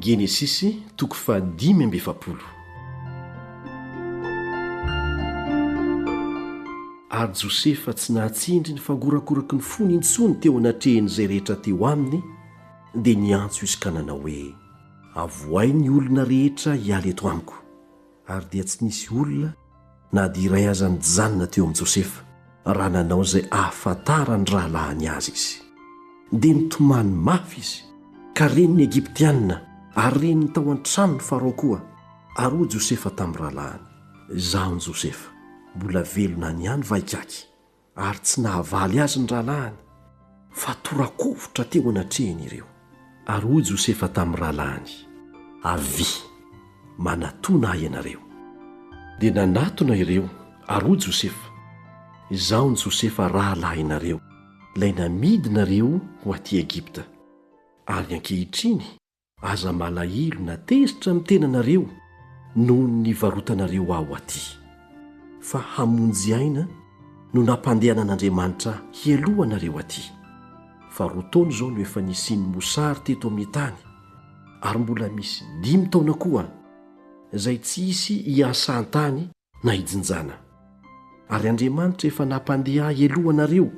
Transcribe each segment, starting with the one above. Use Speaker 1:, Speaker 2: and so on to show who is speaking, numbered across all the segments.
Speaker 1: Genesisy toko fa 5:7. Ary Josefa tsy nahatsindry ny fangorakoraky ny fony intsony teo anatrehan'izay rehetra teo aminy, dia niantso izy ka nanao hoe: avoay ny olona rehetra hialy eto amiko. Ary dia tsy nisy olona na dia iray aza nijanona teo amin'i Josefa raha nanao izay ahafantarany rahalahiny azy izy. Dia nitomany mafy izy, ka reny ny Egiptianina ary reny ny tao an-trano ny Farao koa. Ary hoy Josefa tamin'ny rahalahiny: izaho ny Josefa, mbola velona ny ihany vaikaky. Ary tsy nahavaly azy ny rahalahiny, fa torakovotra teo anatrehany ireo. Ary hoy Josefa tamin'ny rahalahiny: avy, manatona ahy ianareo. Dia nanatona ireo. Ary hoy Josefa: izaho ny Josefa rahalahinareo, ilay namidinareo ho aty Egipta. Ary ankehitriny aza malahelo natezitra amin'ny tenanareo noho ny varotanareo aho aty. Fa hamonjy aina no nampandehanan'Andriamanitra hialohanareo aty. Fa roa taona izao no efa nisiany mosary teto amin'ny tany, ary mbola misy 5 taona koa izay tsy hisy hiasa an-tany na hijinjana. Ary Andriamanitra efa nampandeha hialohanareo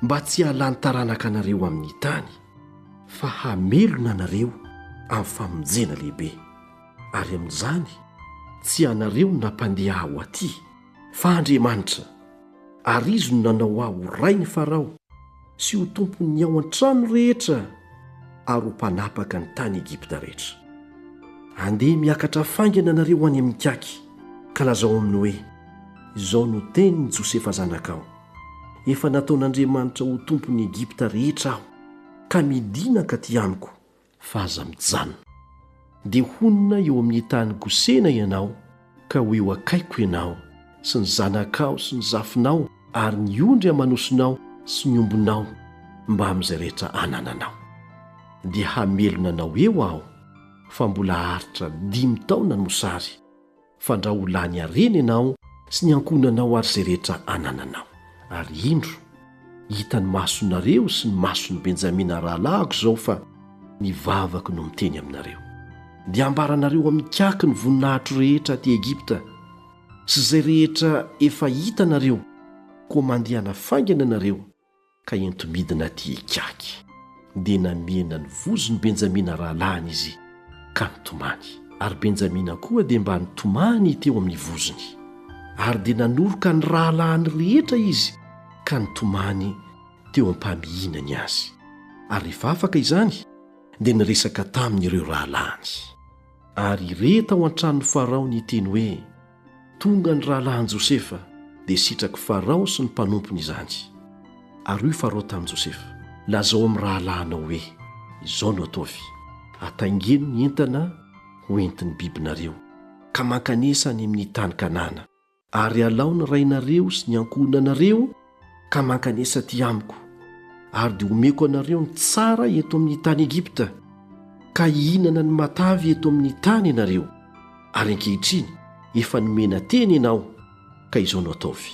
Speaker 1: mba tsy hahalany taranaka anareo amin'ny tany, fa hamelona anareo amin'ny famonjena lehibe. Ary amin'izany tsy anareo no nampandeha aho aty, fa Andriamanitra. Ary izy no nanao aho ho rain'ny Farao sy ho tompony ao an-trano rehetra ary ho mpanapaka ny tany Egipta rehetra. Andeha miakatra faingana anareo any amin'ny kaky, ka lazao aminy hoe: izao no tenin'ny Josefa zanakao, efa nataon'Andriamanitra ho tompony Egipta rehetra aho, ka midinaka ty amiko, fa aza mijanona. Dia honina eo amin'ny tany Gosena ianao, ka ho eo akaiko ianao sy ny zanakao sy ny zafinao, ary ny ondry amanosonao sy ny ombonao mba amin'izay rehetra anananao. Dia hamelona anao eo aho, fa mbola haritra 5 taona ny mosary, fa ndra ho lany harena ianao sy ny ankonanao ary izay rehetra anananao. Ary indro hitany masonareo sy ny mason'ny Benjamina rahalahiko izao fa nivavako no miteny aminareo. Dia ambaranareo amin'ny kaky ny voninahitro rehetra aty Egipta sy izay rehetra efa hitanareo, koa mandehana faingana anareo ka entomidina aty kaky. Dia namiena ny vozony Benjamina rahalahiny izy ka nitomany. Ary Benjamina koa dia mba nitomany teo amin'ny vozony. Ary dia nanoroka ny rahalahiny rehetra izy ka nitomany teo am-pamihinany azy. Ary rehefa afaka izany dia niresaka tamin'ireo rahalahiny. Ary ireta ao an-tranon'ny Farao niteny hoe: tonga ny rahalahin'i Josefa, dia sitraky Farao sy ny mpanompony izany. Ary hoy Farao tamin'i Josefa: lazao amin'ny rahalahinao hoe izao no ataovy: ataingeno ny entana ho entin'ny bibinareo, ka mankanesa any amin'ny tany Kanana. Ary alao ny rainareo sy ny ankohonanareo ka mankanesa ty amiko, ary dia omeko anareo ny tsara eto amin'ny tany Egipta, ka hihinana ny matavy eto amin'ny tany ianareo. Ary ankehitriny efa nomena teny ianao, ka izao no ataovy: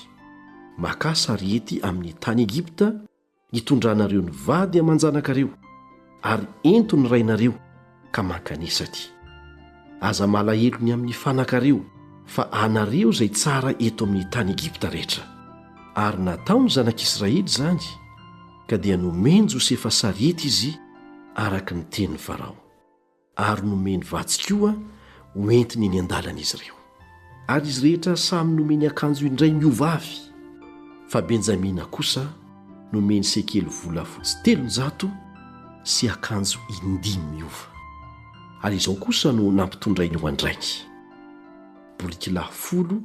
Speaker 1: maka sarety amin'ny tany Egipta hitondranareo ny vady aman-janakareo, ary ento ny rainareo ka mankanesa ty. Aza malahelo ny amin'ny fanakareo, fa anareo izay tsara eto amin'ny tany Egipta rehetra. Ary nataony zanak'Israely izany, ka dia nomeny Josefa sarety izy araka ny tenin'ny Farao, ary nomeny vatsy koa ho entiny eny an-dalan'izy ireo. Ary izy rehetra samy nomeny akanjo indray miova avy, fa Benjamina kosa nomeny sekely volafotsy 300 sy akanjo 5 miova. Ary izao kosa no nampitondray ny hoandrainy: boriky 10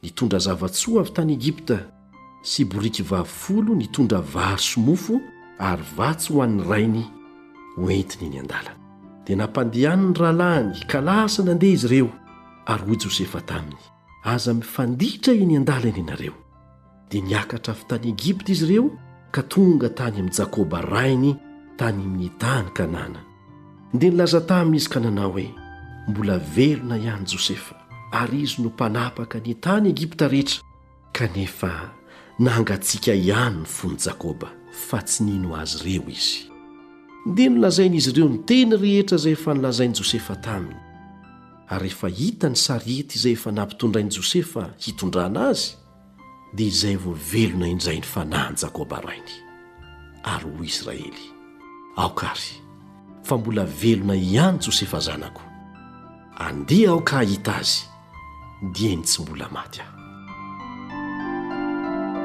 Speaker 1: nitondra zavatsoa avy tany Egipta, sy boriky 20 nitondra vary sy mofo, ary vatsy ho an'ny rainy ho entiny eny an-dalana. Dia nampandehanany ny rahalahiny ka lasa nandeha izy ireo. Ary hoy Josefa taminy: aza mifanditra eny an-dalana ianareo. Dia niakatra avy tany Egipta izy ireo ka tonga tany amin'ny Jakoba rainy tany amin'ny tany Kanana. Dia nilaza tamin'izy ka nanao hoe: mbola velona ihany Josefa, ary izy no mpanapaka ny tany Egipta rehetra. Kanefa nangatsiaka ihany ny fon'i Jakoba, fa tsy nino azy ireo izy. dia nolazain'izy ireo ny teny rehetra izay efa nolazain'i Josefa taminy. Ary rehefa hita ny sarety izay efa nampitondrain'i Josefa hitondrana azy, dia izay vao velona indray ny fanahin Jakoba rainy. Ary ho Israely, aokary, fa mbola velona ihany Josefa zanako. Andeha aho ka hahita azy, dia ny tsy mbola maty aho.